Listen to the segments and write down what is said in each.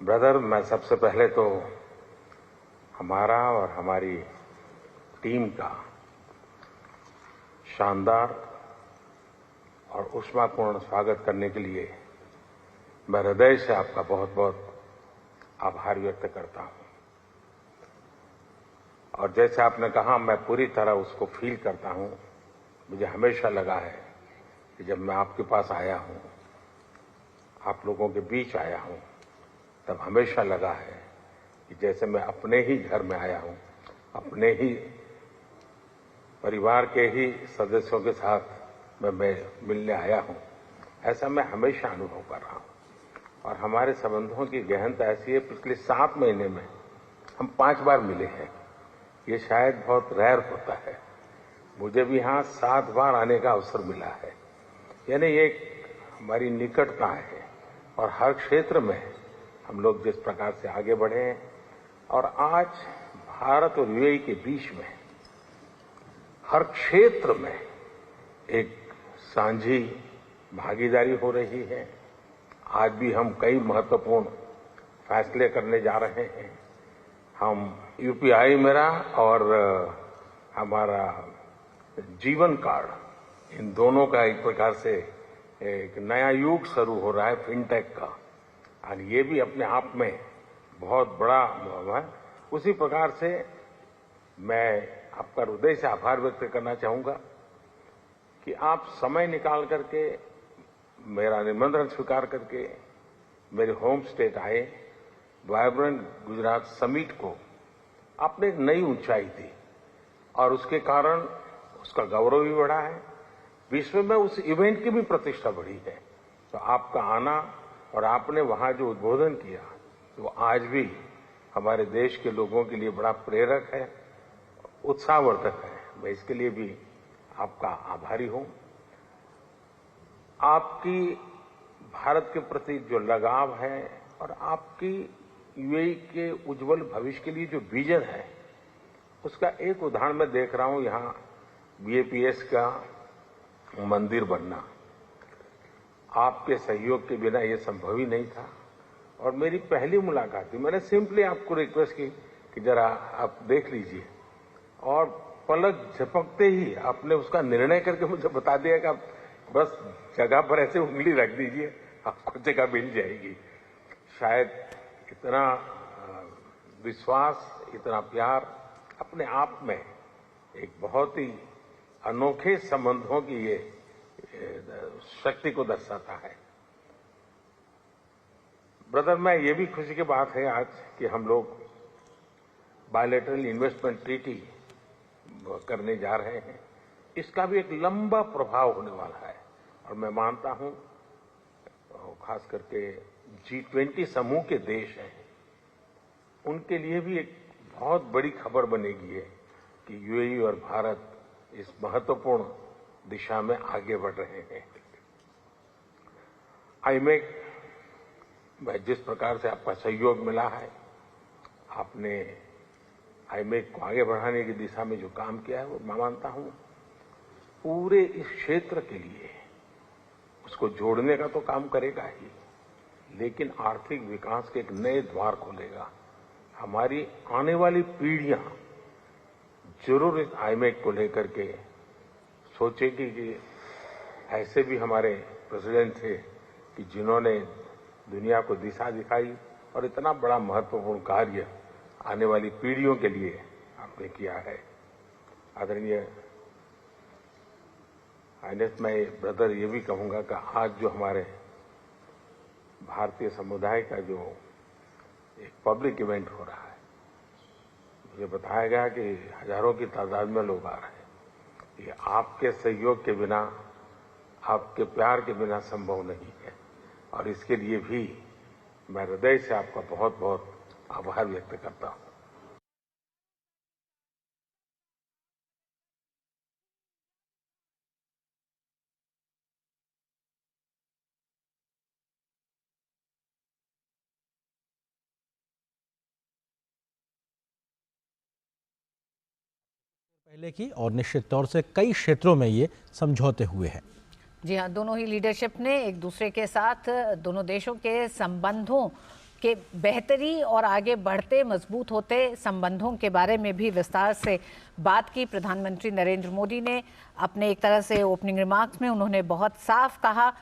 Brother, मैं सबसे पहले तो हमारा और हमारी टीम का शानदार और ऊष्मापूर्ण स्वागत करने के लिए मैं हृदय से आपका बहुत बहुत आभार व्यक्त करता हूं। और जैसे आपने कहा, मैं पूरी तरह उसको फील करता हूं। मुझे हमेशा लगा है कि जब मैं आपके पास आया हूं, आप लोगों के बीच आया हूं, तब हमेशा लगा है कि जैसे मैं अपने ही घर में आया हूं, अपने ही परिवार के ही सदस्यों के साथ मैं मिलने आया हूं। ऐसा मैं हमेशा अनुभव कर रहा हूं। और हमारे संबंधों की गहनता ऐसी है, पिछले 7 महीने में हम 5 बार मिले हैं। ये शायद बहुत रेयर होता है। मुझे भी यहां 7 बार आने का अवसर मिला है। यानी ये हमारी निकटता है, और हर क्षेत्र में हम लोग जिस प्रकार से आगे बढ़े हैं, और आज भारत और यूएई के बीच में हर क्षेत्र में एक साझी भागीदारी हो रही है। आज भी हम कई महत्वपूर्ण फैसले करने जा रहे हैं। हम यूपीआई मेरा और हमारा जीवन कार्ड, इन दोनों का एक प्रकार से एक नया युग शुरू हो रहा है फिनटेक का, और ये भी अपने आप में बहुत बड़ा है। उसी प्रकार से मैं आपका हृदय से आभार व्यक्त करना चाहूंगा कि आप समय निकाल करके मेरा निमंत्रण स्वीकार करके मेरे होम स्टेट आए। वाइब्रेंट गुजरात समिट को आपने एक नई ऊंचाई दी, और उसके कारण उसका गौरव भी बढ़ा है। विश्व में उस इवेंट की भी प्रतिष्ठा बढ़ी है। तो आपका आना और आपने वहां जो उद्बोधन किया, तो आज भी हमारे देश के लोगों के लिए बड़ा प्रेरक है, उत्साहवर्धक है। मैं इसके लिए भी आपका आभारी हूं। आपकी भारत के प्रति जो लगाव है और आपकी यूएई के उज्जवल भविष्य के लिए जो विजन है, उसका एक उदाहरण मैं देख रहा हूं। यहां बीएपीएस का मंदिर बनना, आपके सहयोग के बिना ये संभव ही नहीं था। और मेरी पहली मुलाकात थी, मैंने सिंपली आपको रिक्वेस्ट की कि जरा आप देख लीजिए, और पलक झपकते ही आपने उसका निर्णय करके मुझे बता दिया कि आप बस जगह पर ऐसे उंगली रख दीजिए, आपको जगह मिल जाएगी। शायद इतना विश्वास, इतना प्यार अपने आप में एक बहुत ही अनोखे संबंधों की ये शक्ति को दर्शाता है। ब्रदर, मैं ये भी खुशी की बात है आज कि हम लोग बायलैटरल इन्वेस्टमेंट ट्रीटी करने जा रहे हैं। इसका भी एक लंबा प्रभाव होने वाला है, और मैं मानता हूं खास करके G20 समूह के देश हैं, उनके लिए भी एक बहुत बड़ी खबर बनेगी है कि यूएई और भारत इस महत्वपूर्ण दिशा में आगे बढ़ रहे हैं। आईमेक में जिस प्रकार से आपका सहयोग मिला है, आपने आईमेक को आगे बढ़ाने की दिशा में जो काम किया है वो मैं मानता हूं पूरे इस क्षेत्र के लिए उसको जोड़ने का तो काम करेगा ही, लेकिन आर्थिक विकास के एक नए द्वार खोलेगा। हमारी आने वाली पीढ़ियां जरूर इस आईमेक को लेकर के सोचेगी कि ऐसे भी हमारे प्रेसिडेंट थे कि जिन्होंने दुनिया को दिशा दिखाई और इतना बड़ा महत्वपूर्ण कार्य आने वाली पीढ़ियों के लिए आपने किया है। आदरणीय हाइनेस, मैं ब्रदर ये भी कहूंगा कि आज जो हमारे भारतीय समुदाय का जो एक पब्लिक इवेंट हो रहा है, मुझे बताया गया कि हजारों की तादाद में लोग आ रहे हैं। ये आपके सहयोग के बिना, आपके प्यार के बिना संभव नहीं है और इसके लिए भी मैं हृदय से आपका बहुत बहुत आभार व्यक्त करता हूं। पहले की और निश्चित तौर से कई क्षेत्रों में ये समझौते हुए हैं। जी हाँ, दोनों ही लीडरशिप ने एक दूसरे के साथ दोनों देशों के संबंधों के बेहतरी और आगे बढ़ते मजबूत होते संबंधों के बारे में भी विस्तार से बात की। प्रधानमंत्री नरेंद्र मोदी ने अपने एक तरह से ओपनिंग रिमार्क्स में उन्होंने बहुत साफ कहा,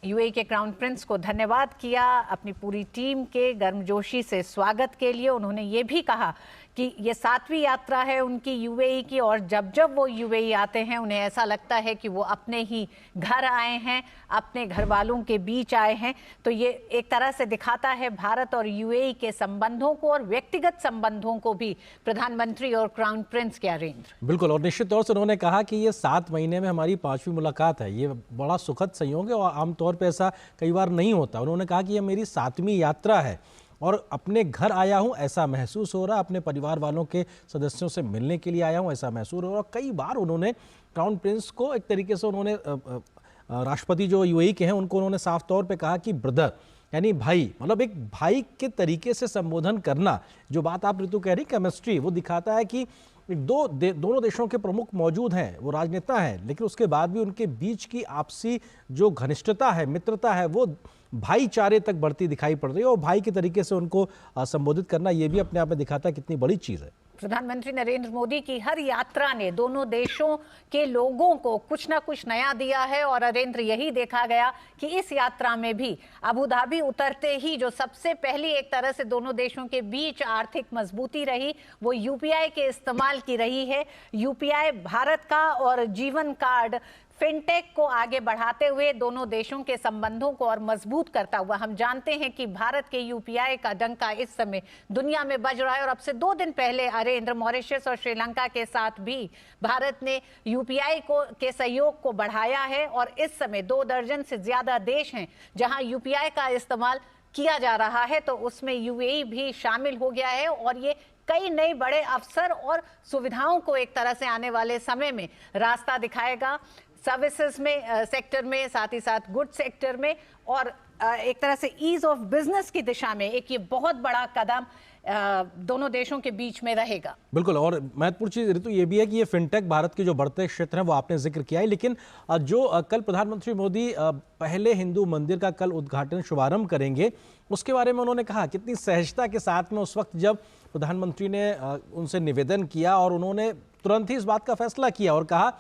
यूएई के क्राउन प्रिंस को धन्यवाद किया, अपनी पूरी टीम के गर्मजोशी से स्वागत के लिए। उन्होंने ये भी कहा कि ये 7वीं यात्रा है उनकी यूएई की और जब जब वो यूएई आते हैं उन्हें ऐसा लगता है कि वो अपने ही घर आए हैं, अपने घर वालों के बीच आए हैं। तो ये एक तरह से दिखाता है भारत और यूएई के संबंधों को और व्यक्तिगत संबंधों को भी, प्रधानमंत्री और क्राउन प्रिंस के अरेंद्र। बिल्कुल, और निश्चित तौर से उन्होंने कहा कि ये 7 महीने में हमारी 5वीं मुलाकात है। ये बड़ा सुखद संयोग है और आमतौर पर ऐसा कई बार नहीं होता। उन्होंने कहा कि ये मेरी 7वीं यात्रा है और अपने घर आया हूं ऐसा महसूस हो रहा, अपने परिवार वालों के सदस्यों से मिलने के लिए आया हूं ऐसा महसूस हो रहा। कई बार उन्होंने क्राउन प्रिंस को एक तरीके से उन्होंने राष्ट्रपति जो यूएई के हैं उनको उन्होंने साफ तौर पे कहा कि ब्रदर, यानी भाई, मतलब एक भाई के तरीके से संबोधन करना। जो बात आप ऋतु कह रही केमिस्ट्री, वो दिखाता है कि दोनों देशों के प्रमुख मौजूद हैं, वो राजनेता हैं, लेकिन उसके बाद भी उनके बीच की आपसी जो घनिष्ठता है, मित्रता है, वो भाईचारे तक बढ़ती दिखाई पड़ रही है और भाई के तरीके से उनको संबोधित करना ये भी अपने आप में दिखाता है कितनी बड़ी चीज़ है। प्रधानमंत्री नरेंद्र मोदी की हर यात्रा ने दोनों देशों के लोगों को कुछ ना कुछ नया दिया है और नरेंद्र, यही देखा गया कि इस यात्रा में भी अबू धाबी उतरते ही जो सबसे पहली एक तरह से दोनों देशों के बीच आर्थिक मजबूती रही वो यूपीआई के इस्तेमाल की रही है। यूपीआई भारत का और जीवन कार्ड फिनटेक को आगे बढ़ाते हुए दोनों देशों के संबंधों को और मजबूत करता हुआ, हम जानते हैं कि भारत के यूपीआई का डंका इस समय दुनिया में बज रहा है और अब से 2 दिन पहले नरेंद्र, मॉरिशस और श्रीलंका के साथ भी भारत ने यूपीआई के सहयोग को बढ़ाया है और इस समय 2 दर्जन से ज्यादा देश हैं जहां यूपीआई का इस्तेमाल किया जा रहा है, तो उसमें यूएई भी शामिल हो गया है और ये कई नए बड़े अवसर और सुविधाओं को एक तरह से आने वाले समय में रास्ता दिखाएगा, सर्विसेज में सेक्टर में, साथ ही साथ गुड सेक्टर में, और एक तरह से ईज ऑफ बिजनेस की दिशा में एक ये बहुत बड़ा कदम दोनों देशों के बीच में रहेगा। बिल्कुल, और महत्वपूर्ण चीज ऋतु ये भी है कि ये फिनटेक भारत के जो बढ़ते क्षेत्र हैं वो आपने जिक्र किया है, लेकिन जो कल प्रधानमंत्री मोदी पहले हिंदू मंदिर का कल उद्घाटन शुभारंभ करेंगे, उसके बारे में उन्होंने कहा कितनी सहजता के साथ में उस वक्त जब प्रधानमंत्री ने उनसे निवेदन किया और उन्होंने तुरंत ही इस बात का फैसला किया और कहा